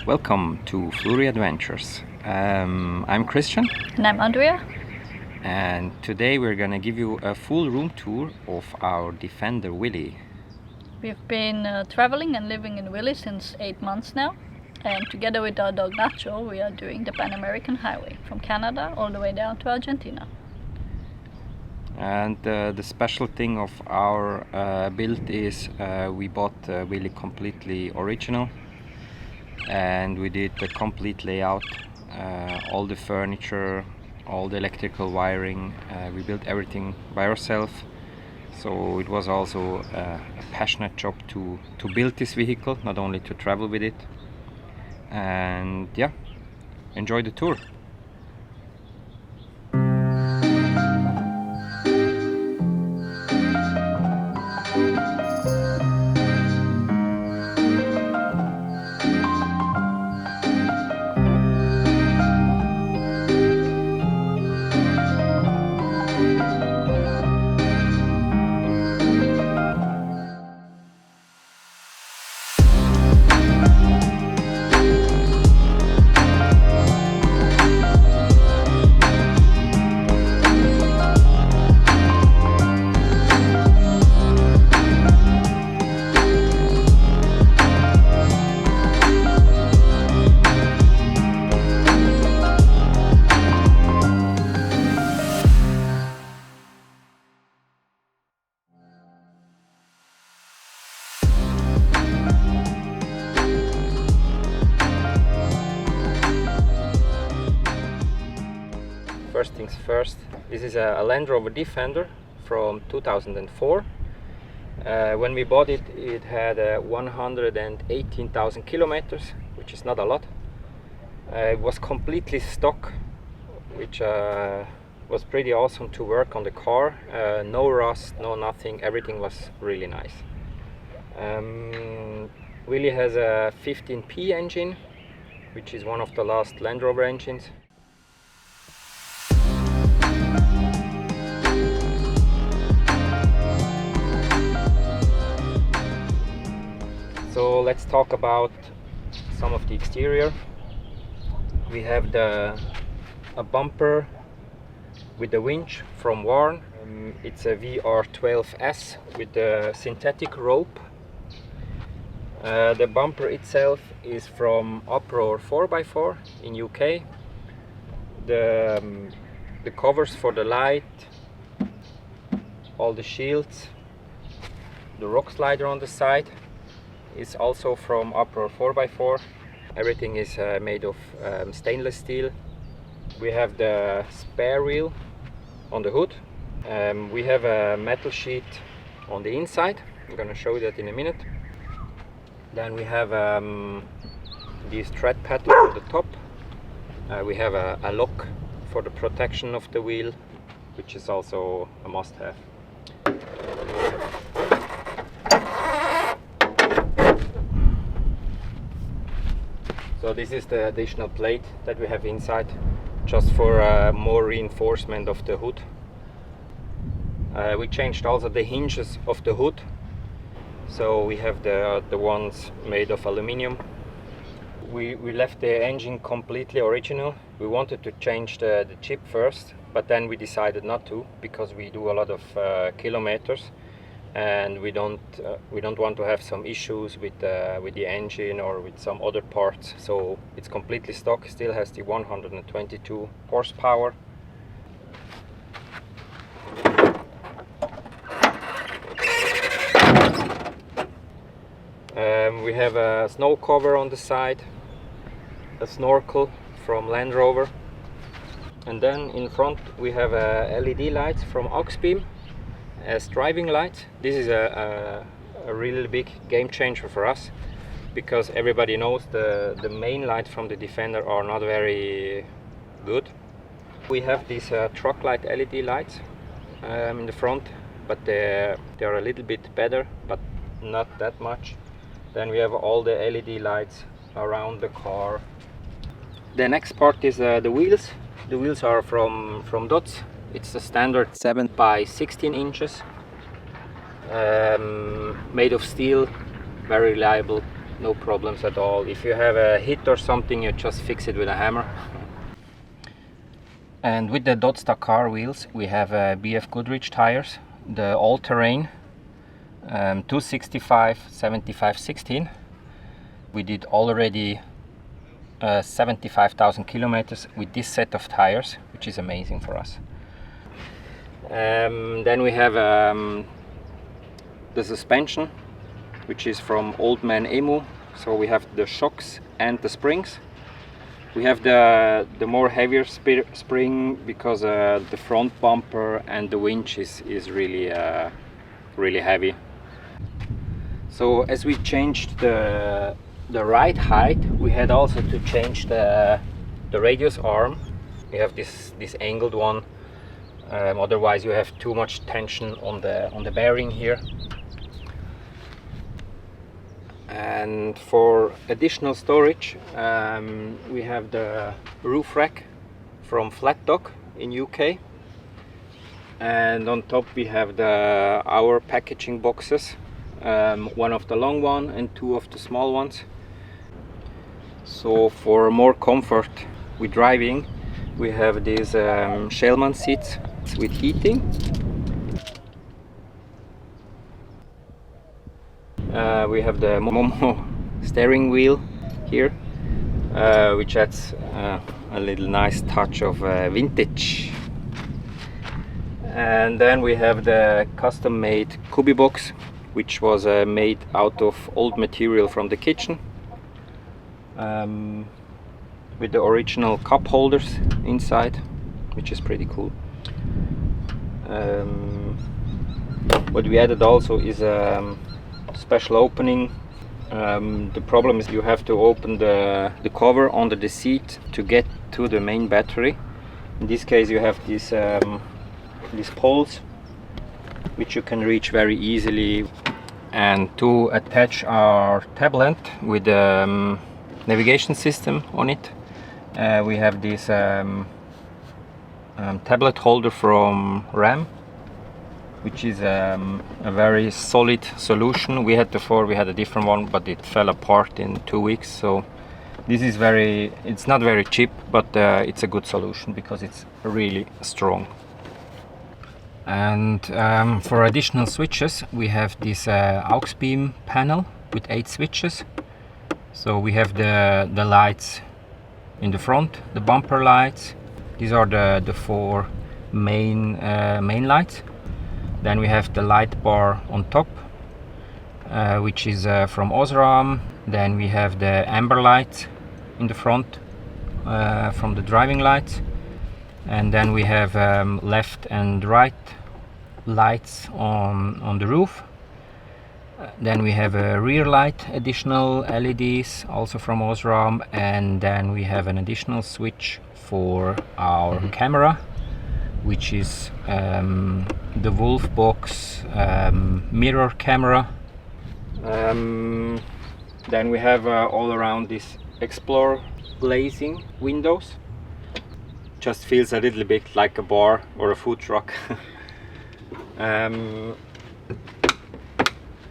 Welcome to Flurry Adventures. I'm Christian. And I'm Andrea. And today we're gonna give you a full room tour of our Defender Willy. We've been traveling and living in Willy since 8 months now. And together with our dog Nacho, we are doing the Pan American Highway from Canada all the way down to Argentina. And the special thing of our build is we bought Willy completely original. And we did the complete layout, all the furniture, all the electrical wiring. We built everything by ourselves. So it was also a passionate job to build this vehicle, not only to travel with it. And yeah, enjoy the tour. First things first, this is a Land Rover Defender from 2004. When we bought it, it had 118,000 kilometers, which is not a lot. It was completely stock, which was pretty awesome to work on the car. No rust, no nothing, everything was really nice. Willy has a 15P engine, which is one of the last Land Rover engines. So let's talk about some of the exterior. We have a bumper with the winch from Warn. It's a VR12S with the synthetic rope. The bumper itself is from Uproar 4x4 in UK. The covers for the light, all the shields, the rock slider on the side is also from Uproar 4x4. Everything is made of stainless steel. We have the spare wheel on the hood. We have a metal sheet on the inside. I'm going to show you that in a minute. Then we have these tread paddles on the top. We have a lock for the protection of the wheel, which is also a must-have. So this is the additional plate that we have inside, just for more reinforcement of the hood. We changed also the hinges of the hood, so we have the ones made of aluminium. We left the engine completely original. We wanted to change the chip first, but then we decided not to, because we do a lot of kilometers. And we don't want to have some issues with the engine or with some other parts. So it's completely stock. Still has the 122 horsepower. We have a snow cover on the side, a snorkel from Land Rover, and then in front we have LED lights from Auxbeam as driving lights. This is a really big game changer for us, because everybody knows the main lights from the Defender are not very good. We have these truck light LED lights in the front, but they are a little bit better, but not that much. Then we have all the LED lights around the car. The next part is the wheels. The wheels are from Dodge. It's the standard 7 by 16 inches, made of steel, very reliable, no problems at all. If you have a hit or something, you just fix it with a hammer. And with the Dodsta car wheels, we have BF Goodrich tires, the all-terrain 265 75 16. We did already 75,000 kilometers with this set of tires, which is amazing for us. Then we have the suspension, which is from Old Man Emu. So we have the shocks and the springs. We have the more heavier spring because the front bumper and the winch is really really heavy. So as we changed the ride height, we had also to change the radius arm. We have this angled one. Otherwise, you have too much tension on the bearing here. And for additional storage, we have the roof rack from Flat Dock in UK, and on top we have our packaging boxes, one of the long one and two of the small ones. So for more comfort with driving, we have these Shellman seats with heating. We have the Momo steering wheel here, which adds a little nice touch of vintage. And then we have the custom-made Kubi box, which was made out of old material from the kitchen, with the original cup holders inside, which is pretty cool. What we added also is a special opening. The problem is you have to open the cover under the seat to get to the main battery. In this case you have these poles which you can reach very easily. And to attach our tablet with the navigation system on it, we have this tablet holder from Ram, which is a very solid solution. We had a different one, but it fell apart in 2 weeks. So this is it's not very cheap, but it's a good solution because it's really strong. And for additional switches, we have this aux beam panel with 8 switches. So we have the lights in the front, the bumper lights. These are the 4 main lights. Then we have the light bar on top, which is from Osram. Then we have the amber lights in the front from the driving lights. And then we have left and right lights on the roof. Then we have a rear light, additional LEDs, also from Osram. And then we have an additional switch for our camera, which is the Wolf Box mirror camera. Then we have all around this Explore glazing windows. Just feels a little bit like a bar or a food truck.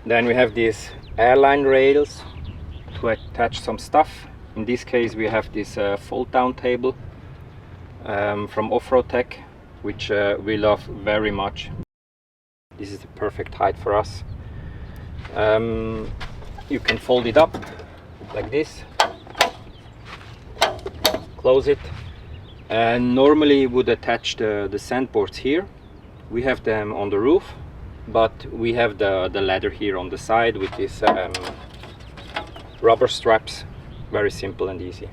Then we have these airline rails to attach some stuff. In this case we have this fold down table from Off-Road Tech, which we love very much. This is the perfect height for us. You can fold it up like this, close it, and normally would attach the sandboards here. We have them on the roof, but we have the ladder here on the side with these rubber straps. Very simple and easy.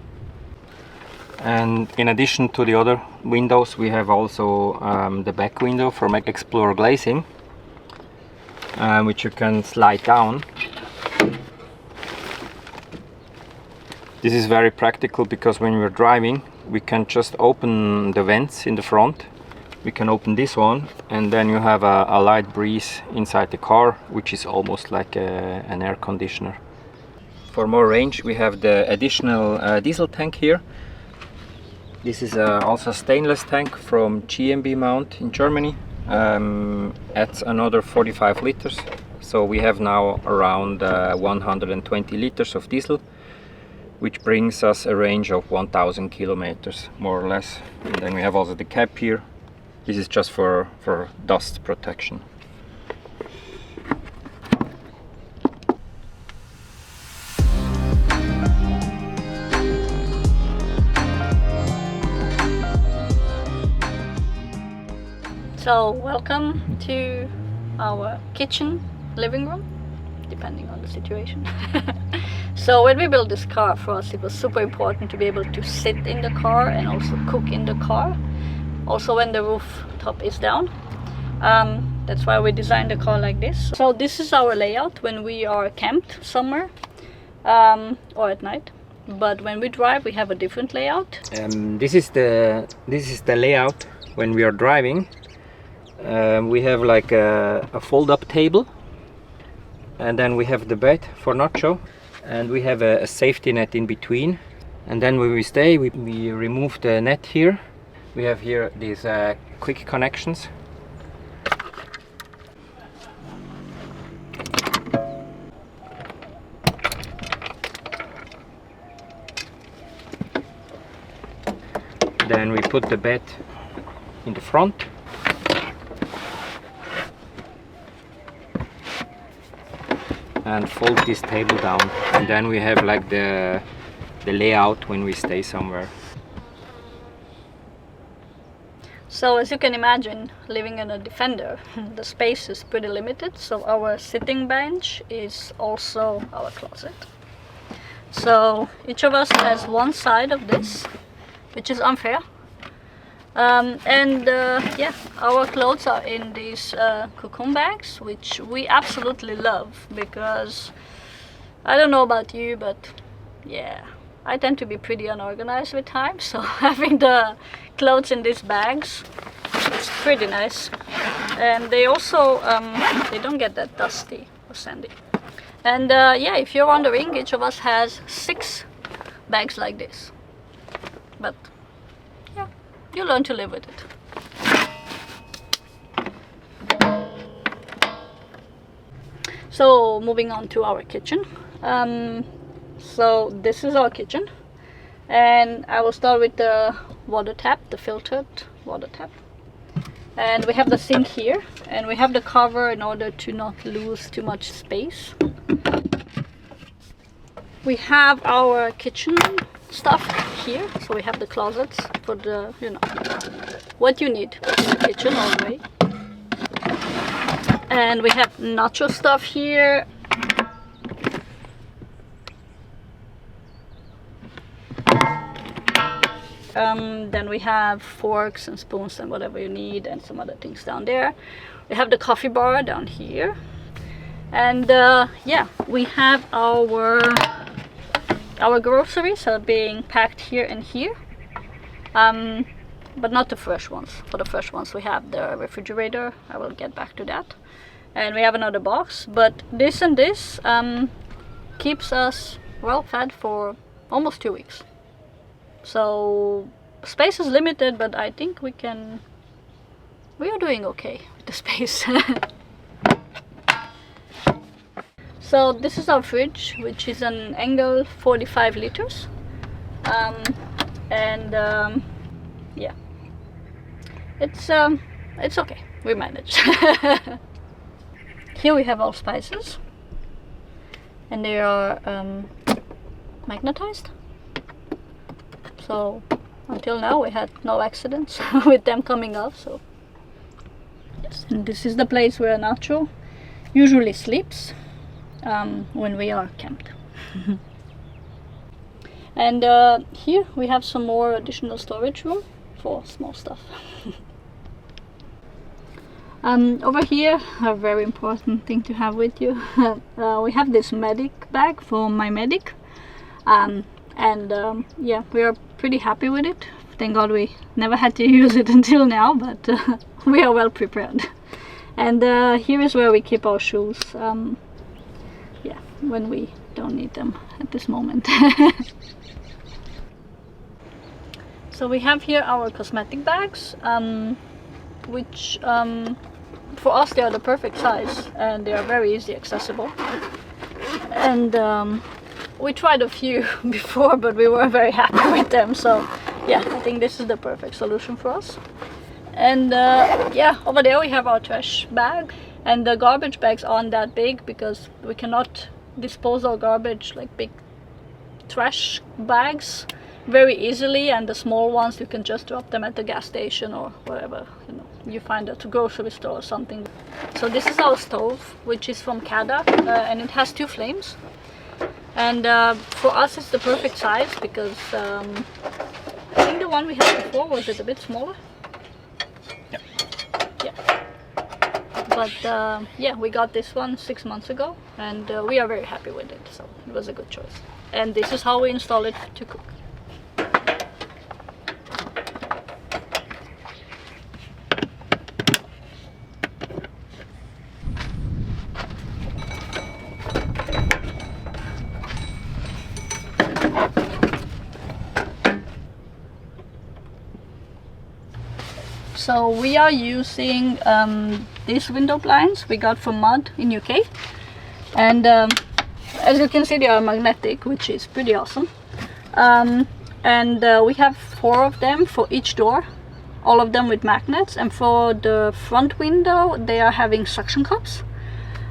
And in addition to the other windows, we have also the back window from Explore glazing, which you can slide down. This is very practical because when we're driving, we can just open the vents in the front. We can open this one, and then you have a light breeze inside the car, which is almost like an air conditioner. For more range, we have the additional diesel tank here. This is also a stainless tank from GmbH Mount in Germany. Adds another 45 liters, So we have now around 120 liters of diesel, which brings us a range of 1000 kilometers more or less. And then we have also the cap here. This is just for dust protection. So welcome to our kitchen, living room, depending on the situation. So when we built this car, for us it was super important to be able to sit in the car and also cook in the car, also when the rooftop is down. That's why we designed the car like this. So this is our layout when we are camped somewhere or at night. But when we drive, we have a different layout. This is the layout when we are driving. We have like a fold-up table, and then we have the bed for Nacho, and we have a safety net in between. And then when we stay, we remove the net here. We have here these quick connections. Then we put the bed in the front. And fold this table down, and then we have like the layout when we stay somewhere. So as you can imagine, living in a Defender, the space is pretty limited, so our sitting bench is also our closet. So each of us has one side of this, which is unfair. Yeah, our clothes are in these cocoon bags, which we absolutely love, because I don't know about you, but yeah, I tend to be pretty unorganized with time, so having the clothes in these bags, it's pretty nice. And they also they don't get that dusty or sandy. And yeah, if you're wondering, each of us has 6 bags like this, but yeah, you learn to live with it. So moving on to our kitchen. So this is our kitchen, and I will start with the water tap, the filtered water tap. And we have the sink here, and we have the cover in order to not lose too much space. We have our kitchen stuff here, so we have the closets for the, you know, what you need in the kitchen all the way. And we have nacho stuff here. Then we have forks and spoons and whatever you need, and some other things down there. We have the coffee bar down here. And yeah, we have our groceries are being packed here and here. But not the fresh ones. For the fresh ones we have the refrigerator. I will get back to that. And we have another box. But this and this keeps us well fed for almost 2 weeks. So space is limited, but I think we are doing okay with the space. So this is our fridge, which is an Engel 45 liters. Yeah, it's okay, we managed. Here we have our spices, and they are magnetized. So until now we had no accidents with them coming off. So yes, and this is the place where Nacho usually sleeps when we are camped. And here we have some more additional storage room for small stuff. Over here, a very important thing to have with you, we have this medic bag for my medic. Yeah, we are pretty happy with it. Thank God we never had to use it until now, but we are well prepared. And here is where we keep our shoes, yeah, when we don't need them at this moment. So we have here our cosmetic bags, which for us they are the perfect size, and they are very easy accessible. And we tried a few before, but we weren't very happy with them. So yeah, I think this is the perfect solution for us. And yeah, over there we have our trash bag, and the garbage bags aren't that big because we cannot dispose our garbage like big trash bags very easily, and the small ones you can just drop them at the gas station or wherever, you know, you find at a grocery store or something. So this is our stove, which is from Cada, and it has 2 flames. And for us it's the perfect size because I think the one we had before was a bit smaller. Yeah. But yeah, we got this one 6 months ago, and we are very happy with it, so it was a good choice. And this is how we install it to cook. So we are using these window blinds we got from Mud in UK, and as you can see they are magnetic, which is pretty awesome. And we have 4 of them for each door, all of them with magnets, and for the front window they are having suction cups,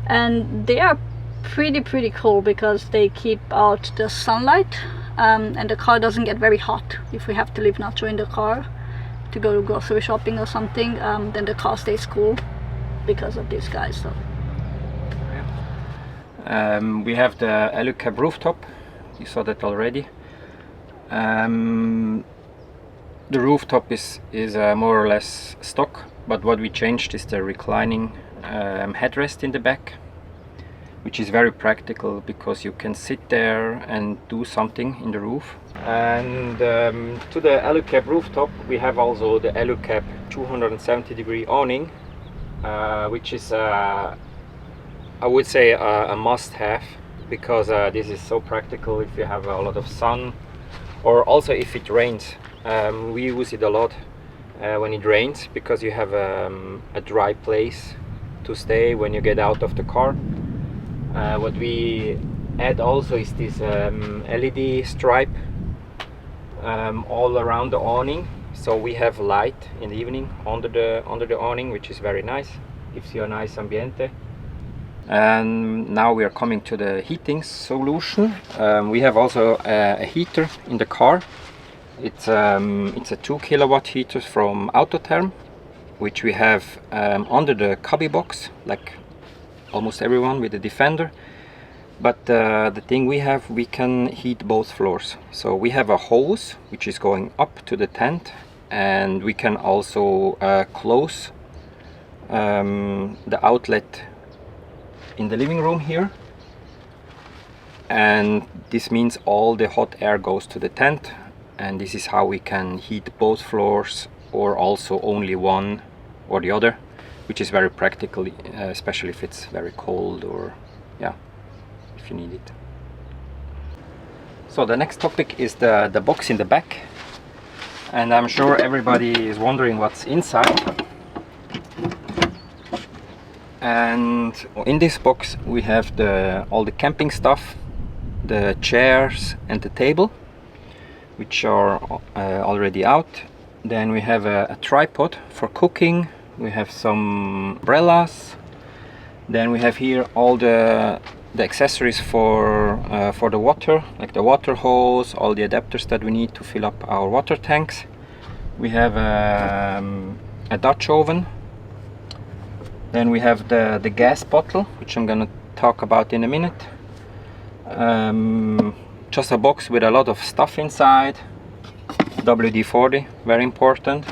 and they are pretty cool because they keep out the sunlight, and the car doesn't get very hot. If we have to leave Nacho in the car to go grocery shopping or something, then the car stays cool because of these guys. So we have the Alucab rooftop, you saw that already. The rooftop is more or less stock, but what we changed is the reclining headrest in the back, which is very practical because you can sit there and do something in the roof. And to the Alucab rooftop we have also the Alucab 270-degree awning, which is I would say a must-have, because this is so practical if you have a lot of sun, or also if it rains. We use it a lot when it rains, because you have a dry place to stay when you get out of the car. What we add also is this LED stripe all around the awning, so we have light in the evening under the awning, which is very nice, gives you a nice ambiente. And now we are coming to the heating solution. We have also a heater in the car. It's a 2 kilowatt heater from Autotherm, which we have under the cubby box, like almost everyone with the Defender. But the thing we can heat both floors. So we have a hose which is going up to the tent, and we can also close the outlet in the living room here, and this means all the hot air goes to the tent, and this is how we can heat both floors, or also only one or the other, which is very practical, especially if it's very cold, or yeah, if you need it. So the next topic is the box in the back, and I'm sure everybody is wondering what's inside. And in this box we have all the camping stuff, the chairs and the table, which are already out. Then we have a tripod for cooking, we have some umbrellas, then we have here all the accessories for the water, like the water hose, all the adapters that we need to fill up our water tanks. We have a Dutch oven. Then we have the gas bottle, which I'm gonna talk about in a minute. Just a box with a lot of stuff inside. WD-40, very important.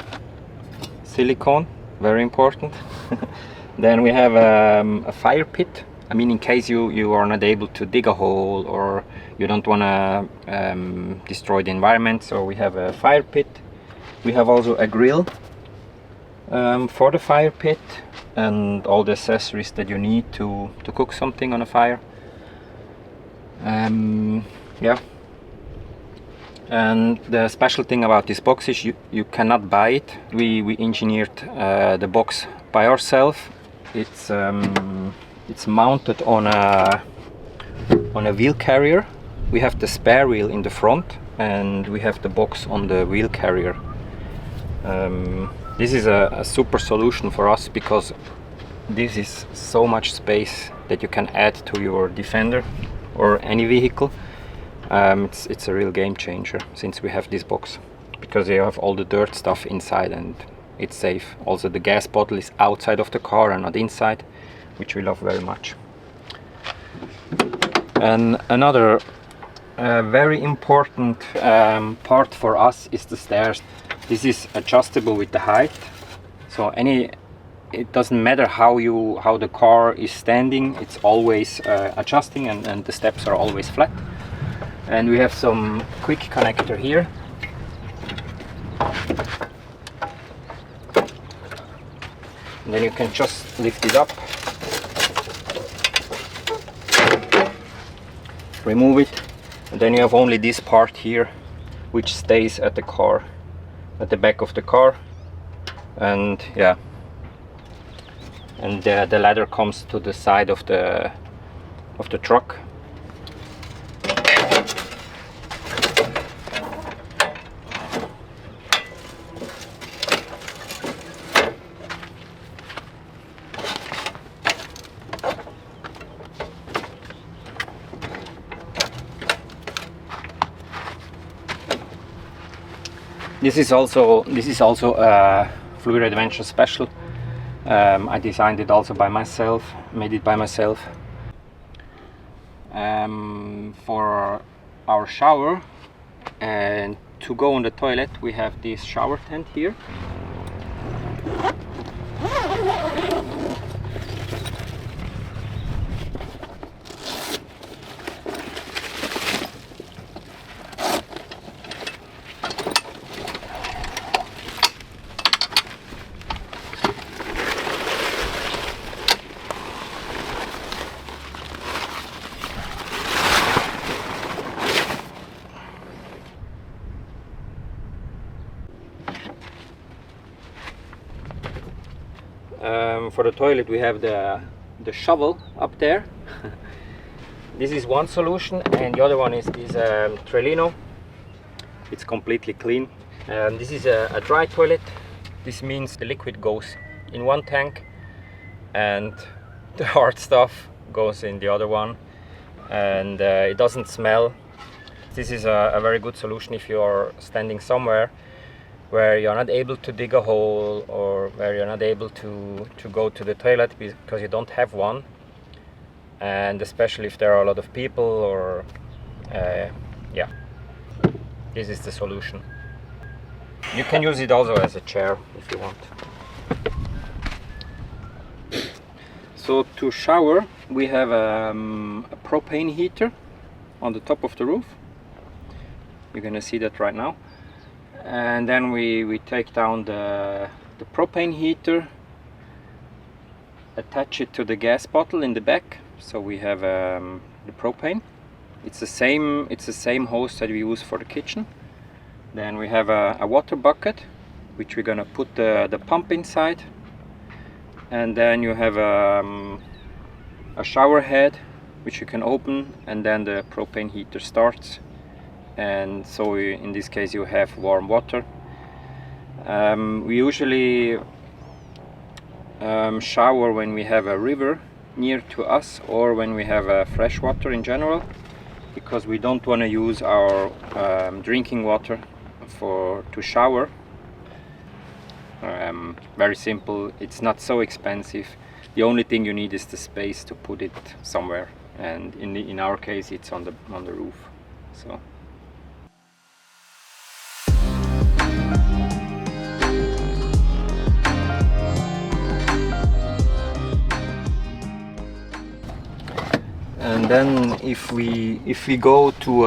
Silicone, very important. Then we have a fire pit. I mean, in case you are not able to dig a hole, or you don't want to destroy the environment, so we have a fire pit. We have also a grill for the fire pit, and all the accessories that you need to cook something on a fire. Yeah. And the special thing about this box is you cannot buy it. We engineered the box by ourselves, it's mounted on a wheel carrier. We have the spare wheel in the front and we have the box on the wheel carrier. This is a super solution for us because this is so much space that you can add to your Defender or any vehicle. It's a real game changer since we have this box, because you have all the dirt stuff inside and it's safe. Also the gas bottle is outside of the car and not inside, which we love very much. And another very important part for us is the stairs. This is adjustable with the height, so it doesn't matter how the car is standing, it's always adjusting, and the steps are always flat. And we have some quick connector here. And then you can just lift it up, remove it, and then you have only this part here which stays at the car, at the back of the car. And yeah, and the ladder comes to the side of the truck. This is also a Fluid Adventure special. I designed it also by myself, made it by myself. For our shower and to go on the toilet, we have this shower tent here. For the toilet we have the shovel up there. This is one solution, and the other one is this Trellino. It's completely clean. This is a dry toilet. This means the liquid goes in one tank and the hard stuff goes in the other one, and it doesn't smell. This is a very good solution if you are standing somewhere where you're not able to dig a hole, or where you're not able to go to the toilet because you don't have one, and especially if there are a lot of people, or yeah, this is the solution. You can use it also as a chair if you want. So to shower we have a propane heater on the top of the roof. You're gonna see that right now. And then we take down the propane heater, attach it to the gas bottle in the back, so we have the propane. It's the same hose that we use for the kitchen. Then we have a water bucket, which we're gonna put the pump inside, and then you have a shower head which you can open, and then the propane heater starts. And so in this case you have warm water. We usually shower when we have a river near to us, or when we have fresh water in general, because we don't want to use our drinking water to shower. Very simple, it's not so expensive. The only thing you need is the space to put it somewhere, and in our case it's on the roof. So. And then if we go to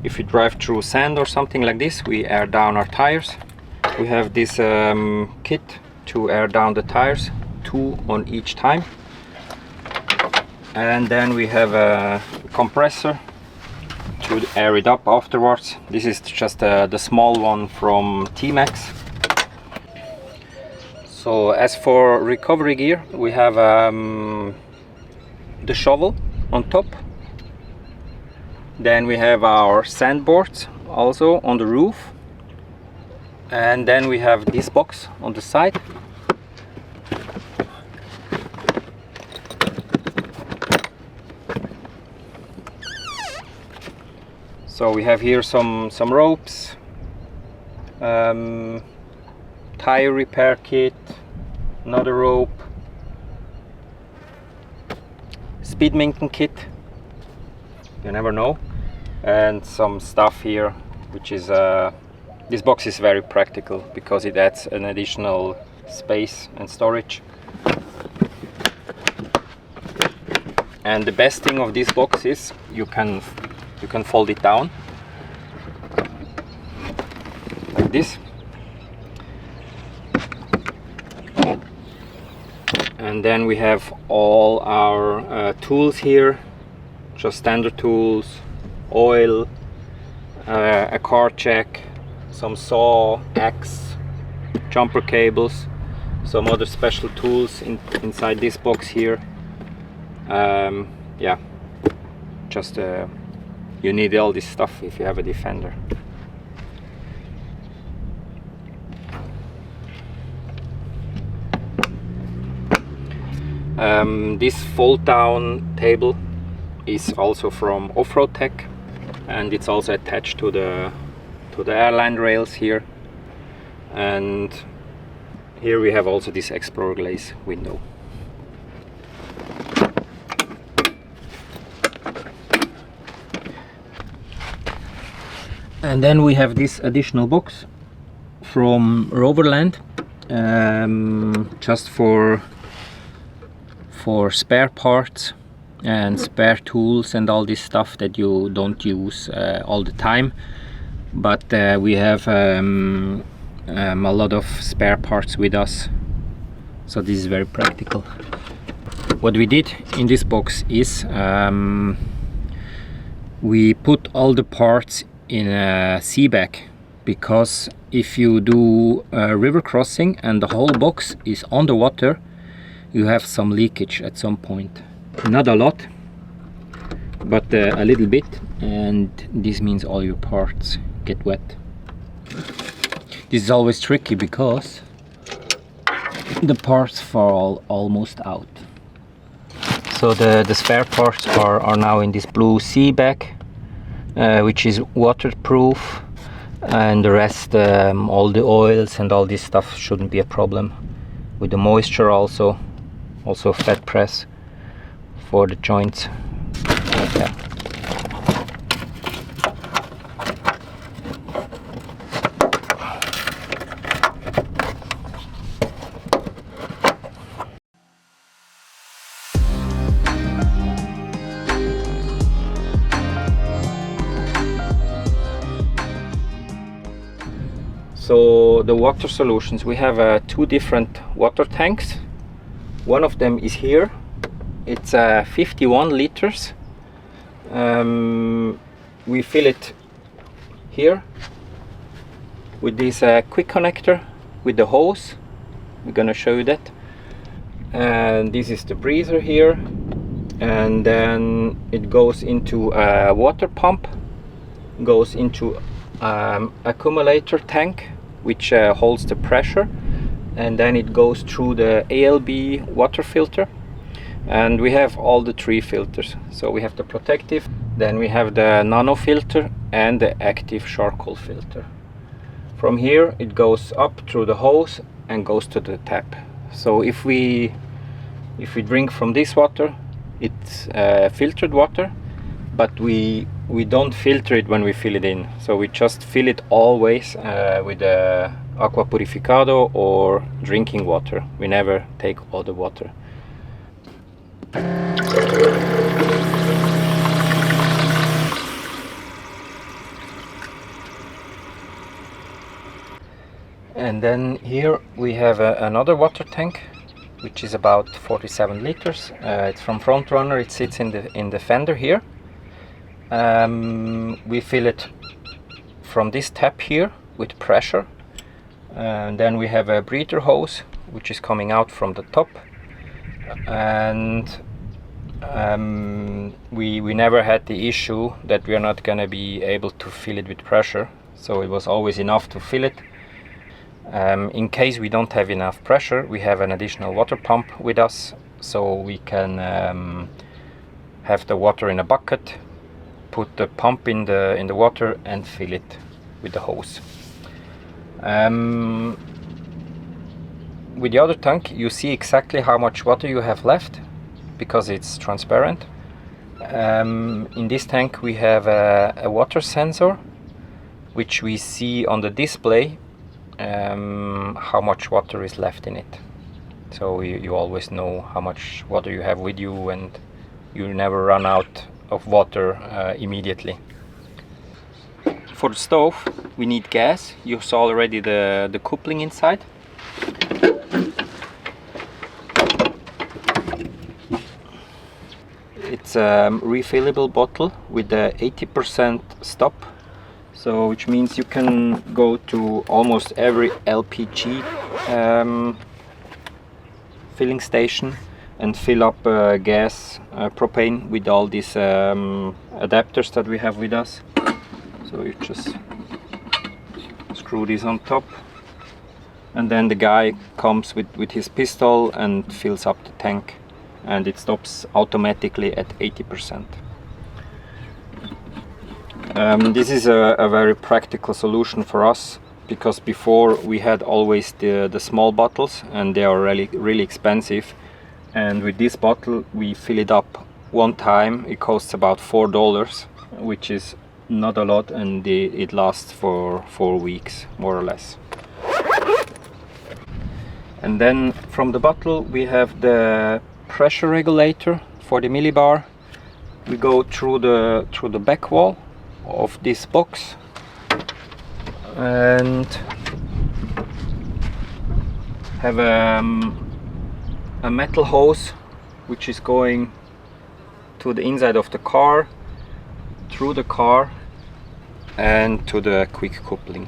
if we drive through sand or something like this, we air down our tires. We have this kit to air down the tires, 2 on each time. And then we have a compressor to air it up afterwards. This is just the small one from Technics. So as for recovery gear, we have the shovel on top. Then we have our sandboards also on the roof. And then we have this box on the side. So we have here some ropes, tire repair kit, another rope, speed minking kit, you never know, and some stuff here, which is this box is very practical because it adds an additional space and storage. And the best thing of this box is you can fold it down like this, and then we have all our tools here, just standard tools, oil, a car check, some saw, axe, jumper cables, some other special tools inside this box here. Yeah, just you need all this stuff if you have a Defender. This fold down table is also from Off-Road Tech, and it's also attached to the airline rails here. And here we have also this Explorer glaze window. And then we have this additional box from Overland, just for spare parts and spare tools and all this stuff that you don't use all the time. But we have a lot of spare parts with us, so this is very practical. What we did in this box is we put all the parts in a sea bag, because if you do a river crossing and the whole box is underwater, you have some leakage at some point. Not a lot, but a little bit, and this means all your parts get wet. This is always tricky because the parts fall almost out. So the spare parts are now in this blue sea bag, which is waterproof, and the rest, all the oils and all this stuff shouldn't be a problem. With the moisture also fat press for the joints. Yeah. So the water solutions, we have two different water tanks. One of them is here. It's 51 liters. We fill it here with this quick connector with the hose. We're gonna show you that. And this is the breather here, and then it goes into a water pump, goes into accumulator tank, which holds the pressure, and then it goes through the ALB water filter. And we have all the three filters. So we have the protective, then we have the nano filter, and the active charcoal filter. From here it goes up through the hose and goes to the tap. So if we drink from this water, it's filtered water, but we don't filter it when we fill it in. So we just fill it always with aqua purificado or drinking water. We never take all the water. And then here we have another water tank, which is about 47 liters. It's from Front Runner. It sits in the fender here. We fill it from this tap here with pressure, and then we have a breather hose which is coming out from the top, and we never had the issue that we are not gonna be able to fill it with pressure, so it was always enough to fill it. In case we don't have enough pressure, we have an additional water pump with us, so we can have the water in a bucket, put the pump in the water and fill it with the hose. With the other tank you see exactly how much water you have left because it's transparent. In this tank we have a water sensor which we see on the display how much water is left in it. So you always know how much water you have with you and you never run out of water immediately. For the stove we need gas. You saw already the coupling inside. It's a refillable bottle with a 80% stop, so which means you can go to almost every LPG filling station and fill up gas, propane, with all these adapters that we have with us. So you just screw this on top, and then the guy comes with his pistol and fills up the tank, and it stops automatically at 80%. This is a very practical solution for us, because before we had always the small bottles and they are really expensive, and with this bottle we fill it up one time. It costs about $4, which is not a lot, and it lasts for 4 weeks more or less. And then from the bottle we have the pressure regulator for the millibar. We go through the back wall of this box and have a metal hose which is going to the inside of the car, through the car and to the quick coupling.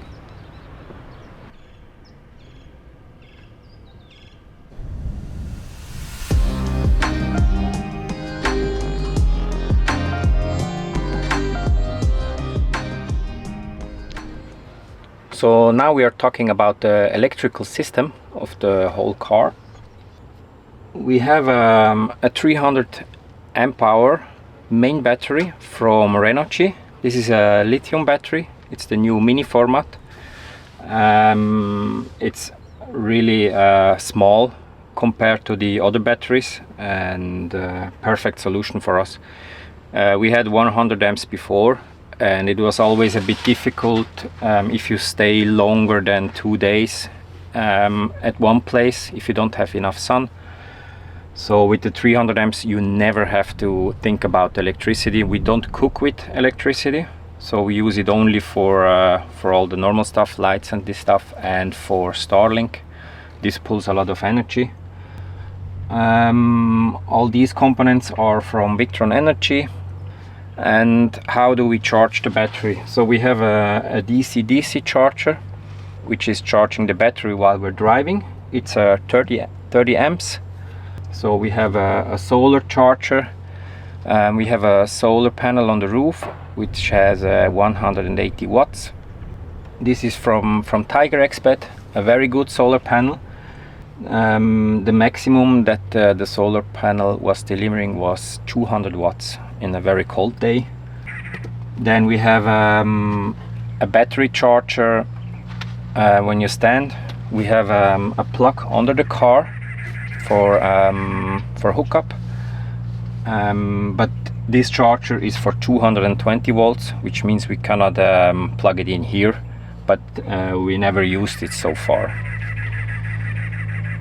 So now we are talking about the electrical system of the whole car. We have a 300 amp hour main battery from Renogy. This is a lithium battery. It's the new mini format. It's really small compared to the other batteries, and perfect solution for us. We had 100 amps before, and it was always a bit difficult if you stay longer than 2 days at one place if you don't have enough sun. So with the 300 amps you never have to think about electricity. We don't cook with electricity, so we use it only for all the normal stuff, lights and this stuff, and for Starlink. This pulls a lot of energy. All these components are from Victron Energy. And how do we charge the battery? So we have a DC-DC charger which is charging the battery while we're driving. It's 30 amps. So we have a solar charger. We have a solar panel on the roof which has 180 watts. This is from Tiger Expert, a very good solar panel. The maximum that the solar panel was delivering was 200 watts in a very cold day. Then we have a battery charger when you stand. We have a plug under the car for hookup, but this charger is for 220 volts, which means we cannot plug it in here, but we never used it so far.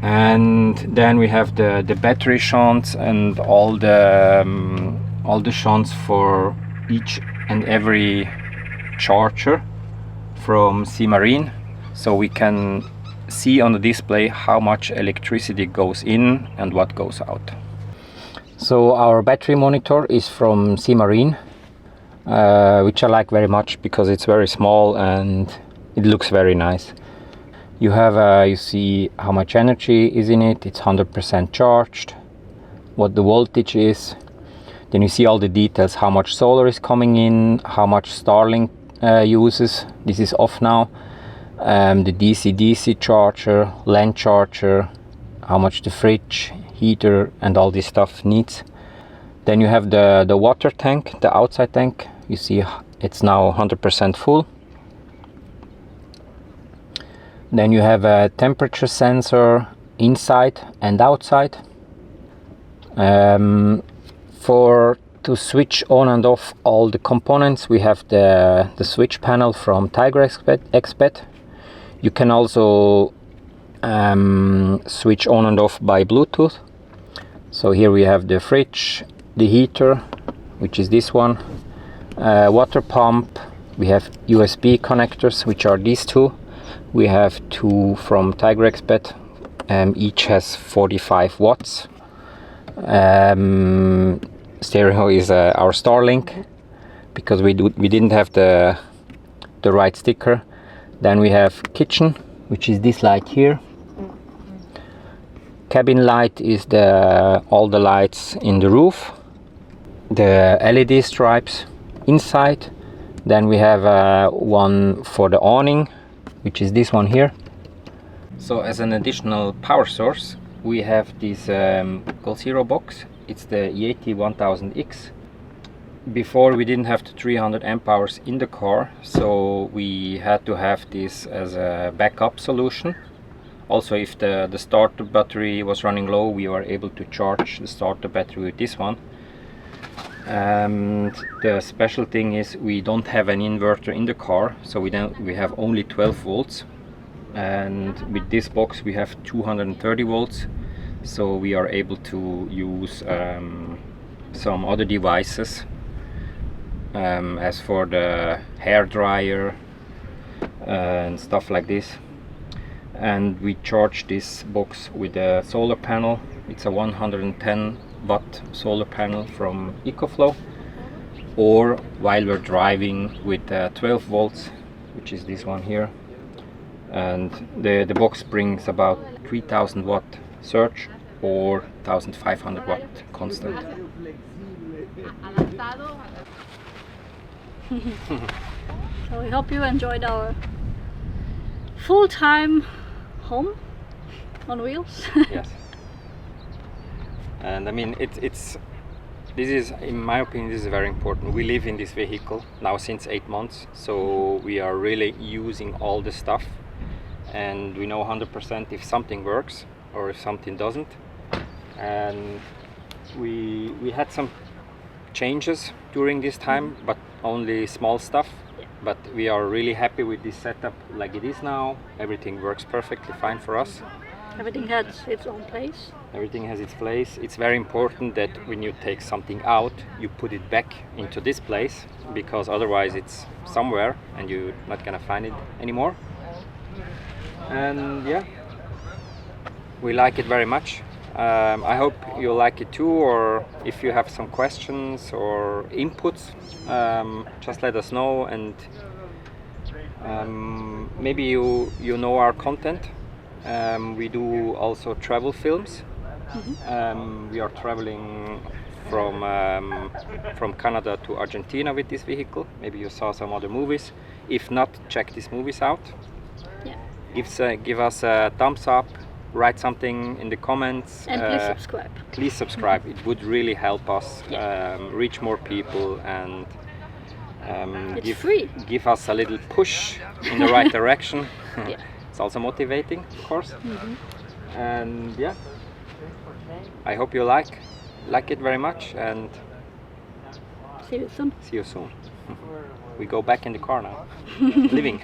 And then we have the battery shunts and all the shunts for each and every charger from Sea Marine, so we can see on the display how much electricity goes in and what goes out. So our battery monitor is from Sea Marine, which I like very much because it's very small and it looks very nice. You have you see how much energy is in it. It's 100% charged, what the voltage is. Then you see all the details, how much solar is coming in, how much Starlink uses. This is off now. The DC-DC charger, LAN charger, how much the fridge, heater and all this stuff needs. Then you have the water tank, the outside tank. You see it's now 100% full. Then you have a temperature sensor inside and outside. To switch on and off all the components, we have the switch panel from TigerXpert. You can also switch on and off by Bluetooth. So here we have the fridge, the heater, which is this one, water pump. We have USB connectors, which are these two. We have two from TigerXpert. Each has 45 watts. Stereo is our Starlink, because we didn't have the right sticker. Then we have kitchen, which is this light here. Cabin light is all the lights in the roof. The LED stripes inside. Then we have one for the awning, which is this one here. So as an additional power source, we have this Goal Zero box. It's the Yeti 1000X. Before we didn't have the 300 amp hours in the car, so we had to have this as a backup solution. Also, if the starter battery was running low, we were able to charge the starter battery with this one. And the special thing is we don't have an inverter in the car, so we have only 12 volts, and with this box we have 230 volts, so we are able to use some other devices, as for the hair dryer and stuff like this. And we charge this box with a solar panel. It's a 110 watt solar panel from EcoFlow, or while we're driving with 12 volts, which is this one here. And the box brings about 3000 watt surge or 1500 watt constant. So we hope you enjoyed our full-time home on wheels. Yes. And I mean, this is, in my opinion, this is very important. We live in this vehicle now since 8 months, so we are really using all the stuff, and we know 100% if something works or if something doesn't. And we had some changes during this time, but only small stuff. But we are really happy with this setup like it is now. Everything works perfectly fine for us. Everything has its own place. Everything has its place. It's very important that when you take something out, you put it back into this place, because otherwise it's somewhere and you're not gonna find it anymore. And yeah, we like it very much. I hope you like it too, or if you have some questions or inputs, just let us know. And maybe you know our content. We do also travel films. We are traveling from Canada to Argentina with this vehicle. Maybe you saw some other movies. If not, check these movies out. Yeah. Give us a thumbs up, write something in the comments, and please subscribe. Please subscribe. It would really help us reach more people, and give us a little push in the right direction. Yeah. It's also motivating, of course. And yeah, I hope you like it very much, and see you soon. We go back in the car now, living.